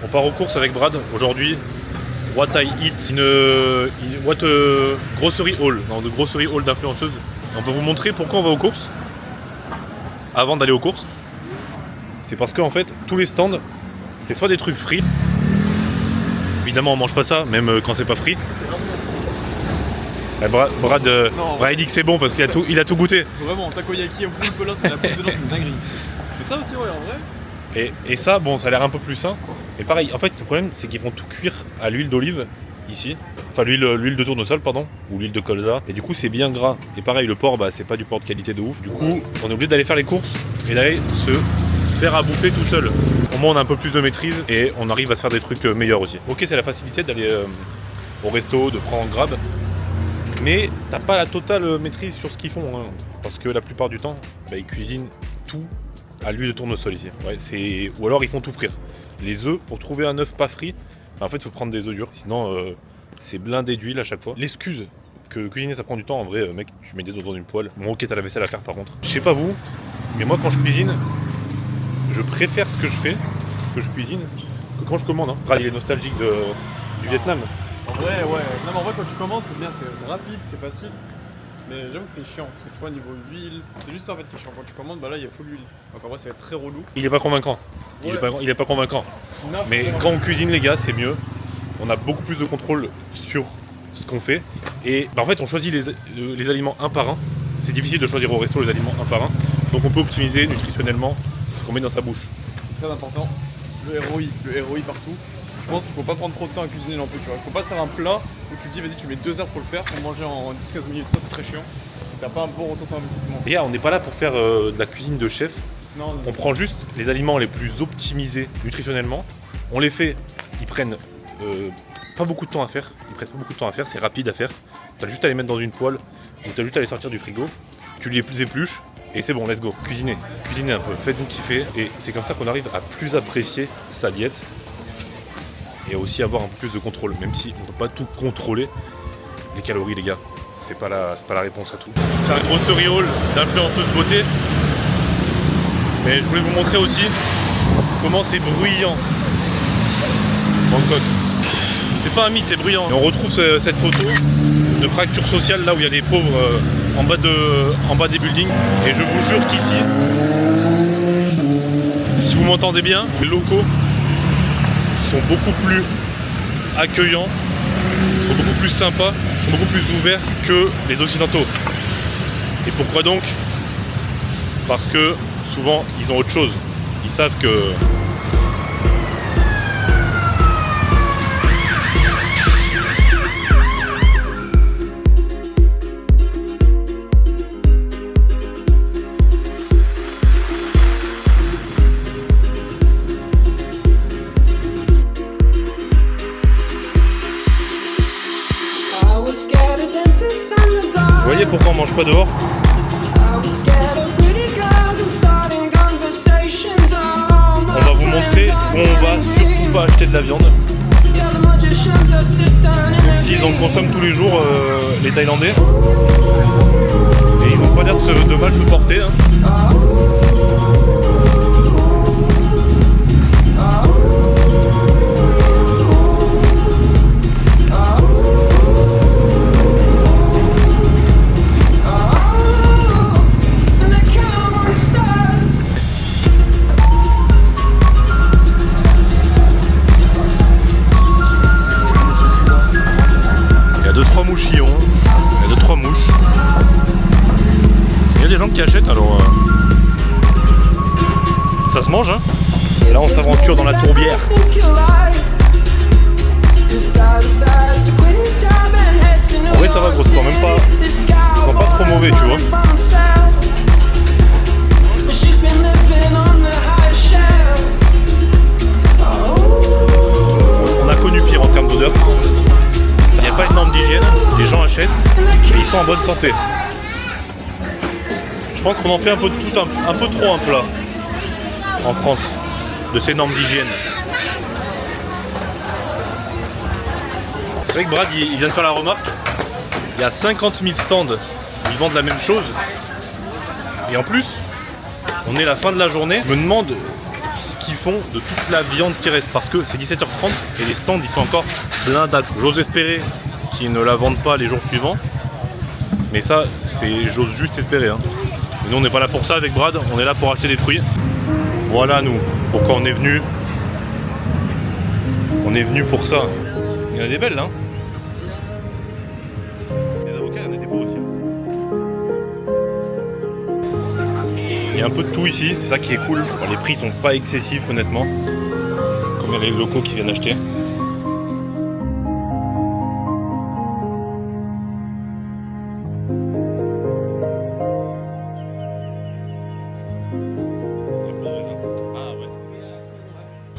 On part aux courses avec Brad aujourd'hui. What I Eat Grocery Haul. Non, de Grocery Haul d'influenceuse. On peut vous montrer pourquoi on va aux courses. Avant d'aller aux courses. C'est parce qu'en fait, tous les stands, c'est soit des trucs frits. Évidemment, on mange pas ça, même quand c'est pas free. Brad il dit que c'est bon parce qu'il a tout goûté. Vraiment, takoyaki au poulpe là, c'est la poule dedans, c'est une dinguerie. Mais ça aussi, ouais, en vrai. Et ça, bon, ça a l'air un peu plus sain. Mais pareil, en fait, le problème, c'est qu'ils vont tout cuire à l'huile d'olive, ici. Enfin, l'huile de tournesol, pardon, ou l'huile de colza. Et du coup, c'est bien gras. Et pareil, le porc, bah, c'est pas du porc de qualité de ouf. Du coup, on est obligé d'aller faire les courses et d'aller se faire à bouffer tout seul. Au moins, on a un peu plus de maîtrise et on arrive à se faire des trucs meilleurs aussi. Ok, c'est la facilité d'aller au resto, de prendre en grab. Mais t'as pas la totale maîtrise sur ce qu'ils font. Hein, parce que la plupart du temps, bah, ils cuisinent tout à l'huile de tournesol ici. Ouais, ou alors ils font tout frire. Les œufs, pour trouver un œuf pas frit, en fait il faut prendre des œufs durs, sinon c'est blindé d'huile à chaque fois. L'excuse que cuisiner ça prend du temps, en vrai mec, tu mets des œufs dans une poêle. Bon ok, t'as la vaisselle à faire par contre. Je sais pas vous, mais moi quand je cuisine, je préfère ce que je fais, ce que je cuisine, que quand je commande. Hein. Il est nostalgique du Vietnam. En vrai, ouais. Non, mais en vrai, quand tu commandes, c'est bien, c'est rapide, c'est facile. Mais j'avoue que c'est chiant, parce que tu vois, au niveau huile, c'est juste ça en fait qui est chiant. Quand tu commandes, bah là, il y a full huile. Donc en vrai, ça va être très relou. Il est pas convaincant. Ouais. Il est pas convaincant. Non, mais quand on cuisine les gars, c'est mieux. On a beaucoup plus de contrôle sur ce qu'on fait. Et bah, en fait, on choisit les aliments un par un. C'est difficile de choisir au resto les aliments un par un. Donc on peut optimiser nutritionnellement ce qu'on met dans sa bouche. C'est très important. Le ROI partout. Je pense qu'il faut pas prendre trop de temps à cuisiner non plus, tu vois. Il faut pas se faire un plat où tu te dis vas-y tu mets 2 heures pour le faire, pour manger en 10-15 minutes, ça c'est très chiant. T'as pas un bon retour sur investissement. Les gars, on n'est pas là pour faire de la cuisine de chef. Non. On prend juste les aliments les plus optimisés nutritionnellement. On les fait, ils prennent pas beaucoup de temps à faire. C'est rapide à faire. T'as juste à les mettre dans une poêle ou t'as juste à les sortir du frigo. Tu les épluches et c'est bon, let's go. Cuisinez un peu, faites-vous kiffer. Et c'est comme ça qu'on arrive à plus apprécier sa diète. Et aussi avoir un peu plus de contrôle, même si on ne peut pas tout contrôler. Les calories les gars, c'est pas la réponse à tout. C'est un grocery haul d'influenceuse beauté. Mais je voulais vous montrer aussi comment c'est bruyant Bangkok. C'est pas un mythe, c'est bruyant. Et on retrouve cette photo de fracture sociale là où il y a des pauvres en bas des buildings. Et je vous jure qu'ici, si vous m'entendez bien, les locaux sont beaucoup plus accueillants, sont beaucoup plus sympas, sont beaucoup plus ouverts que les occidentaux. Et pourquoi donc? Parce que souvent ils ont autre chose. Ils savent que vous voyez pourquoi on mange pas dehors? On va vous montrer où on va surtout pas acheter de la viande. S'ils en consomment tous les jours, les Thaïlandais. Et ils n'ont pas l'air de mal se porter. Hein. Qui achètent alors ça se mange hein. Et là on s'aventure dans la tourbière. En vrai ça va gros, ça sent même pas, ça sent pas trop mauvais tu vois. On a connu pire en termes d'odeur. Il n'y a pas une norme d'hygiène, les gens achètent et ils sont en bonne santé. Je pense qu'on en fait un peu trop un plat en France, de ces normes d'hygiène. C'est vrai que Brad il vient de faire la remarque, il y a 50 000 stands où ils vendent la même chose. Et en plus, on est la fin de la journée, je me demande ce qu'ils fond de toute la viande qui reste parce que c'est 17h30 et les stands ils sont encore blindés. J'ose espérer qu'ils ne la vendent pas les jours suivants, mais ça j'ose juste espérer. Hein. Nous on n'est pas là pour ça avec Brad, on est là pour acheter des fruits. Voilà nous, pourquoi on est venu. On est venu pour ça. Il y en a des belles là. Hein. Les avocats, il y en a des beaux aussi. Il y a un peu de tout ici, c'est ça qui est cool. Bon, les prix sont pas excessifs honnêtement. Comme il y a les locaux qui viennent acheter.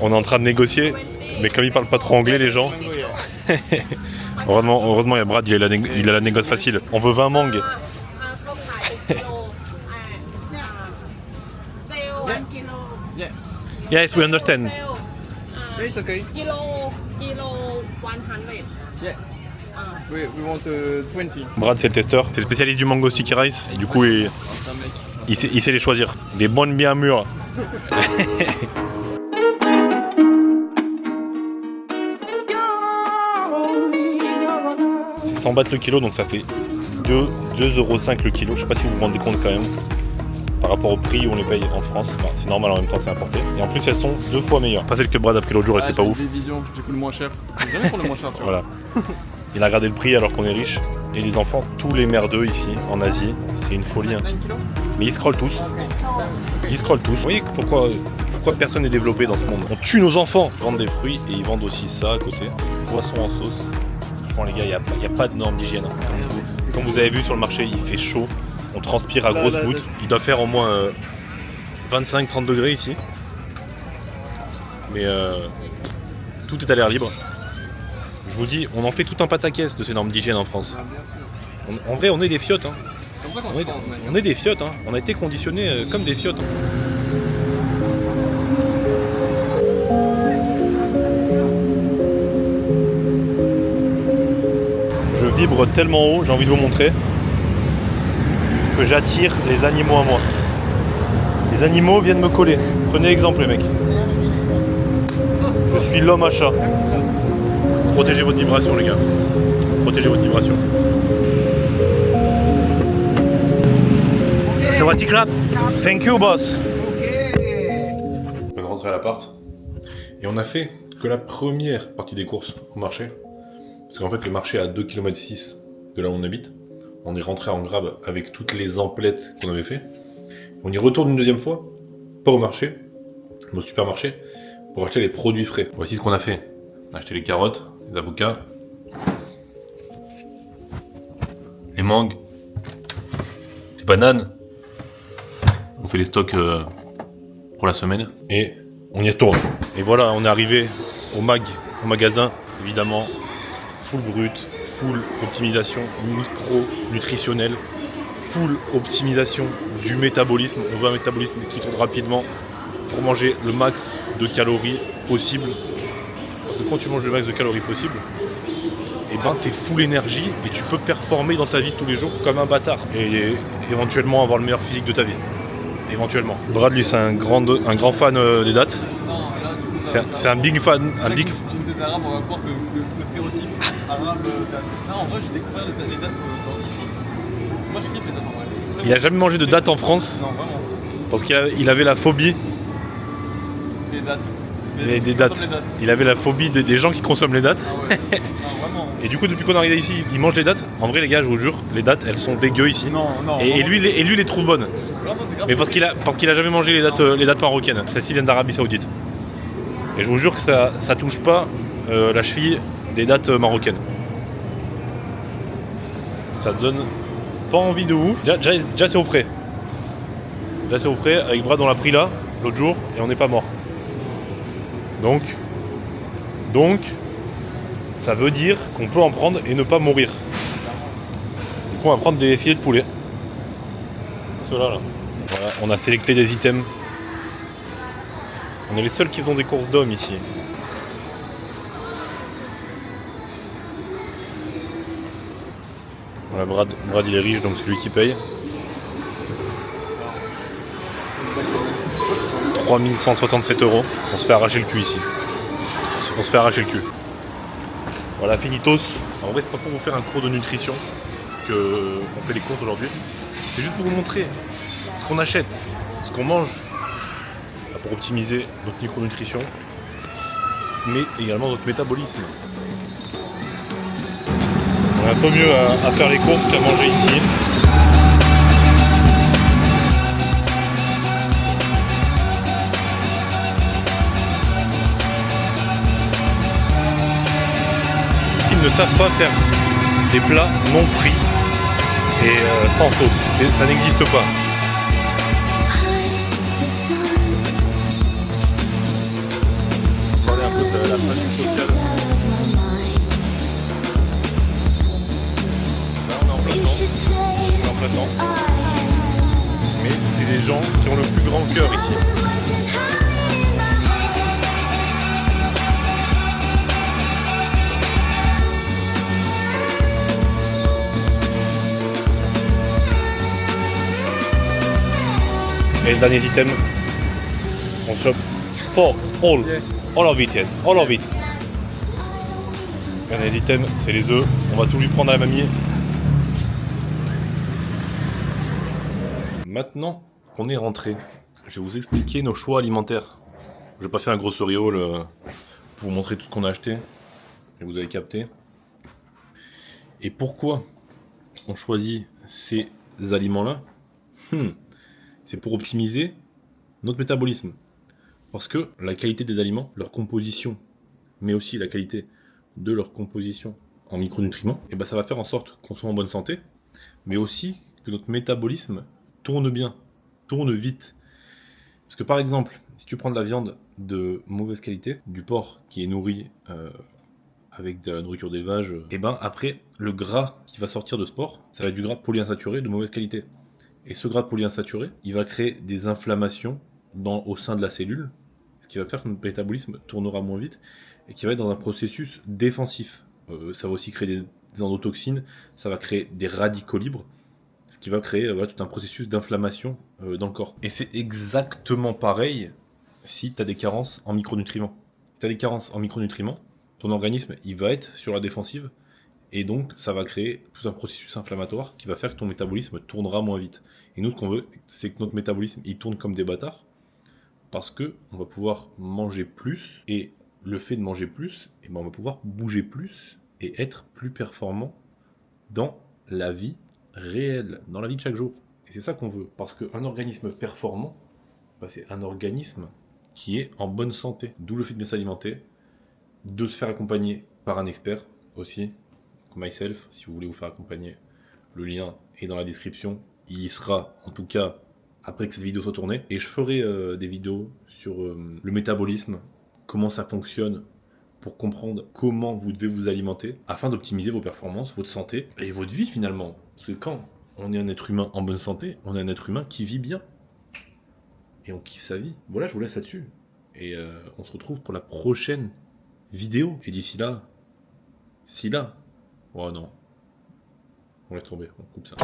On est en train de négocier, mais comme ils parlent pas trop anglais les gens. heureusement il y a Brad, il a la négoce facile. On veut 20 mangues. Yes, we understand. Yeah, it's okay. Kilo 100. Yeah. We want 20. Brad c'est le testeur, c'est le spécialiste du mango sticky rice. Et du coup il sait les choisir. Les bonnes bien mûres. C'est 100 bahts le kilo, donc ça fait 2,5€ le kilo. Je sais pas si vous vous rendez compte quand même. Par rapport au prix où on les paye en France, enfin, c'est normal en même temps, c'est importé. Et en plus, elles sont 2 fois meilleures. Pas celle que Brad a pris l'autre jour, elle était pas ouf. J'ai vision, j'ai pris le moins cher. J'ai jamais pris le moins cher, tu vois. Voilà. Il a regardé le prix alors qu'on est riche. Et les enfants, tous les merdeux ici, en Asie, c'est une folie. Hein. 9 kilos. Mais ils scrollent tous. Ils scrollent tous. Vous voyez pourquoi personne n'est développé dans ce monde? On tue nos enfants. Ils vendent des fruits et ils vendent aussi ça à côté. Poisson en sauce. Franchement les gars, il n'y a pas de normes d'hygiène. Comme vous avez vu sur le marché, il fait chaud. On transpire à grosses gouttes. Il doit faire au moins 25-30 degrés ici. Mais tout est à l'air libre. Je vous dis, on en fait tout un pataquès de ces normes d'hygiène en France. Ah, bien sûr. En vrai, on est des fiottes. Hein. Comme ça qu'on On est, se pense, mec. on est des fiottes. Hein. On a été conditionnés comme des fiottes. Hein. Je vibre tellement haut, j'ai envie de vous montrer, que j'attire les animaux à moi. Les animaux viennent me coller. Prenez exemple les mecs. Je suis l'homme à chat. Protégez votre vibration les gars. Protégez votre vibration. C'est what you clap. Thank you boss. On est rentré à l'appart et on a fait que la première partie des courses au marché. Parce qu'en fait le marché est à 2,6 km de là où on habite. On est rentré en grab avec toutes les emplettes qu'on avait fait. On y retourne une deuxième fois, pas au marché, mais au supermarché, pour acheter les produits frais. Voici ce qu'on a fait. On a acheté les carottes, les avocats, les mangues, les bananes. On fait les stocks pour la semaine et on y retourne. Et voilà, on est arrivé au magasin, évidemment, full brut, full optimisation micro-nutritionnelle, full optimisation du métabolisme. On veut un métabolisme qui tourne rapidement pour manger le max de calories possible. Parce que quand tu manges le max de calories possible, et ben t'es full énergie et tu peux performer dans ta vie tous les jours comme un bâtard. Et éventuellement avoir le meilleur physique de ta vie. Éventuellement. Brad lui c'est un grand fan des dattes. Non, là, C'est un big fan. Un big... J'ai une tête d'arabe, on va croire que le stéréotype arabe date. Non, en vrai, j'ai découvert les dates ici. Moi, je kiffe les dates en vrai. Il a jamais mangé de dattes en France Non, vraiment. parce qu'il avait la phobie Des dates. des dates. Il avait la phobie des gens qui consomment les dates. Ah ouais. Non, vraiment. Et du coup, depuis qu'on est arrivé ici, il mange les dattes. En vrai, les gars, je vous jure, les dates, elles sont dégueu ici. Non, non. Et lui, les trouve bonnes. Vraiment, c'est grave. Mais parce qu'il a jamais mangé les dates marocaines. Celles-ci viennent d'Arabie Saoudite. Et je vous jure que ça touche pas la cheville des dates marocaines. Ça donne pas envie de ouf. Déjà c'est au frais. Déjà c'est au frais. Avec Brad, on l'a pris là, l'autre jour, et on n'est pas mort. Donc, ça veut dire qu'on peut en prendre et ne pas mourir. Du coup, on va prendre des filets de poulet. Ceux-là, là. Voilà, on a sélecté des items. On est les seuls qui font des courses d'hommes ici. Voilà, Brad il est riche, donc c'est lui qui paye. 3 3167 €. On se fait arracher le cul ici. On se fait arracher le cul. Voilà, finitos. En vrai, c'est pas pour vous faire un cours de nutrition qu'on fait les courses aujourd'hui. C'est juste pour vous montrer ce qu'on achète, ce qu'on mange, pour optimiser notre micronutrition, mais également notre métabolisme. On a un peu mieux à faire les courses qu'à manger ici. Ici, ils ne savent pas faire des plats non frits et sans sauce. Ça n'existe pas. Parler un peu de la pression sociale. Là, on est en plein dedans. Mais c'est les gens qui ont le plus grand cœur ici. Et le dernier item, on chope for all of it, yes, all of it. Le dernier item, c'est les œufs. On va tout lui prendre à la mamie. Maintenant qu'on est rentré, je vais vous expliquer nos choix alimentaires. Je vais pas faire un grocery haul pour vous montrer tout ce qu'on a acheté. Et vous avez capté. Et pourquoi on choisit ces aliments-là? C'est pour optimiser notre métabolisme. Parce que la qualité des aliments, leur composition, mais aussi la qualité de leur composition en micronutriments, et ben ça va faire en sorte qu'on soit en bonne santé, mais aussi que notre métabolisme tourne bien, tourne vite. Parce que par exemple, si tu prends de la viande de mauvaise qualité, du porc qui est nourri avec de la nourriture d'élevage, et ben après, le gras qui va sortir de ce porc, ça va être du gras polyinsaturé de mauvaise qualité. Et ce gras polyinsaturé, il va créer des inflammations au sein de la cellule, ce qui va faire que notre métabolisme tournera moins vite et qui va être dans un processus défensif. Ça va aussi créer des endotoxines, ça va créer des radicaux libres, ce qui va créer tout un processus d'inflammation dans le corps. Et c'est exactement pareil si tu as des carences en micronutriments. Si tu as des carences en micronutriments, ton organisme il va être sur la défensive. Et donc, ça va créer tout un processus inflammatoire qui va faire que ton métabolisme tournera moins vite. Et nous, ce qu'on veut, c'est que notre métabolisme, il tourne comme des bâtards. Parce que on va pouvoir manger plus. Et le fait de manger plus, et ben on va pouvoir bouger plus et être plus performant dans la vie réelle, dans la vie de chaque jour. Et c'est ça qu'on veut. Parce qu'un organisme performant, ben c'est un organisme qui est en bonne santé. D'où le fait de bien s'alimenter, de se faire accompagner par un expert aussi. Myself, si vous voulez vous faire accompagner, le lien est dans la description. Il y sera en tout cas après que cette vidéo soit tournée. Et je ferai des vidéos sur le métabolisme, comment ça fonctionne, pour comprendre comment vous devez vous alimenter afin d'optimiser vos performances, votre santé et votre vie finalement. Parce que quand on est un être humain en bonne santé, on est un être humain qui vit bien. Et on kiffe sa vie. Voilà, je vous laisse là-dessus. Et on se retrouve pour la prochaine vidéo. Et d'ici là, oh non, on laisse tomber, on coupe ça.